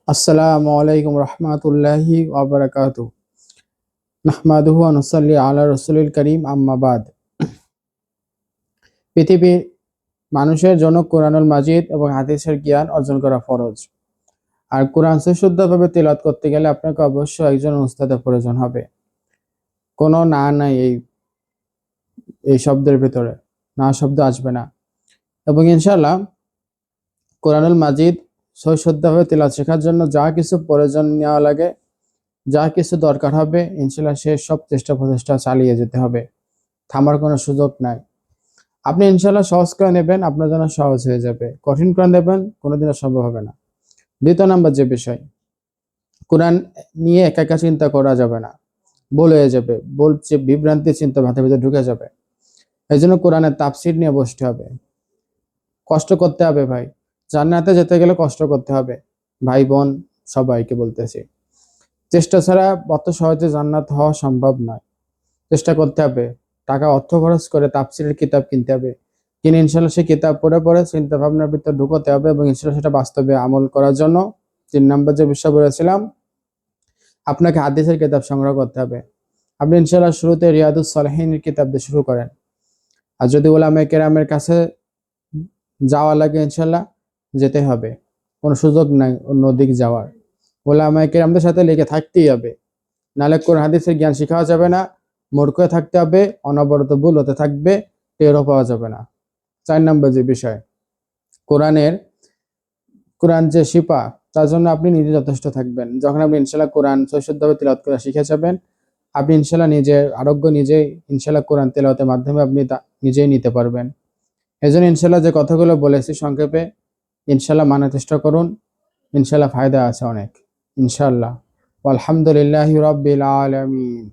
আসসালামু আলাইকুম রহমাতুল্লাহি ওয়া বারাকাতুহু। নাহমাদুহু ওয়া নুসাল্লি আলা রাসূলিল কারীম, আম্মা বাদ। পৃথিবীর মানুষের জন্য কোরআনুল মাজিদ এবং হাদিসের জ্ঞান অর্জন করা ফরজ। আর কোরআন শুদ্ধভাবে তিলাওয়াত করতে গেলে আপনাকে অবশ্যই একজন উস্তাদের প্রয়োজন হবে। কোনো না নাই এই শব্দের ভিতরে, না শব্দ আসবে না। এবং ইনশাআল্লাহ কোরআনুল মাজিদ শুদ্ধভাবে তিলাওয়াত শেখার জন্য যা কিছু প্রয়োজন নেওয়া লাগে, যা কিছু দরকার হবে, ইনশাআল্লাহ সে সব চেষ্টা প্রচেষ্টা চালিয়ে যেতে হবে। থামার কোনো সুযোগ নাই। আপনি ইনশাআল্লাহ সহজ করে নেবেন, আপনার জন্য সহজ হয়ে যাবে। কঠিন করে নেবেন, কোনোদিনও সম্ভব হবে না। দ্বিতীয় নাম্বার যে বিষয়, কোরআন নিয়ে একা একা চিন্তা করা যাবে না, ভুল হয়ে যাবে, বলছে বিভ্রান্তি চিন্তা মাথার ভিতরে ঢুকে যাবে। এই জন্য কোরআনের তাফসির নিয়ে বসতে হবে, কষ্ট করতে হবে ভাই। জান্নাতে যেতে গেলে কষ্ট করতে হবে, ভাই বোন সবাইকে বলতেছি। চেষ্টা ছাড়া অত সহজে জান্নাত হওয়া সম্ভব নয়। চেষ্টা করতে হবে, টাকা অর্থ খরচ করে তাফসিরের কিতাব কিনতে হবে, কিনে ইনশাল্লাহ সেই কিতাব পড়ে পড়ে চিন্তা ভাবনার ভিতর ঢুকতে হবে এবং ইনশাল্লাহ সেটা বাস্তবে আমল করার জন্য 3 নম্বর যে বিষয় বলেছিলাম, আপনাকে হাদিসের কিতাব সংগ্রহ করতে হবে। আপনি ইনশাল্লাহ শুরুতে রিয়াদুস সালেহিনের কিতাব দিয়ে শুরু করেন। আর যদি উলামায়ে কেরামের কাছে যাওয়া লাগে, ইনশাল্লাহ যেতে হবে, কোনো সুযোগ নাই অন্য দিক যাওয়ার। উলামায়ে কেরামদের সাথে লেগে থাকতেই হবে, নাহলে কোরআন হাদিসের জ্ঞান শেখাও যাবে না, মূর্খ হয়ে থাকতে হবে, অনবরত ভুল হতে থাকবে, টেরও পাওয়া যাবে না। 4 নম্বর যে বিষয়, কোরআন যে শিপা, তার জন্য আপনি নিজে যথেষ্ট থাকবেন। যখন আপনি ইনশাল্লাহ কোরআন শুদ্ধভাবে তিলাওয়াত করা শিখে যাবেন, আপনি ইনশাল্লাহ নিজের আরোগ্য নিজেই ইনশাল্লাহ কোরআন তেলাওয়াতের মাধ্যমে আপনি তা নিজেই নিতে পারবেন। এই জন্য ইনশাল্লাহ যে কথাগুলো বলেছি সংক্ষেপে, ইনশাল্লাহ মানার চেষ্টা করুন, ইনশাল্লাহ ফায়দা আছে অনেক ইনশাল্লাহ। আলহামদুলিল্লাহি রাব্বিল আলামিন।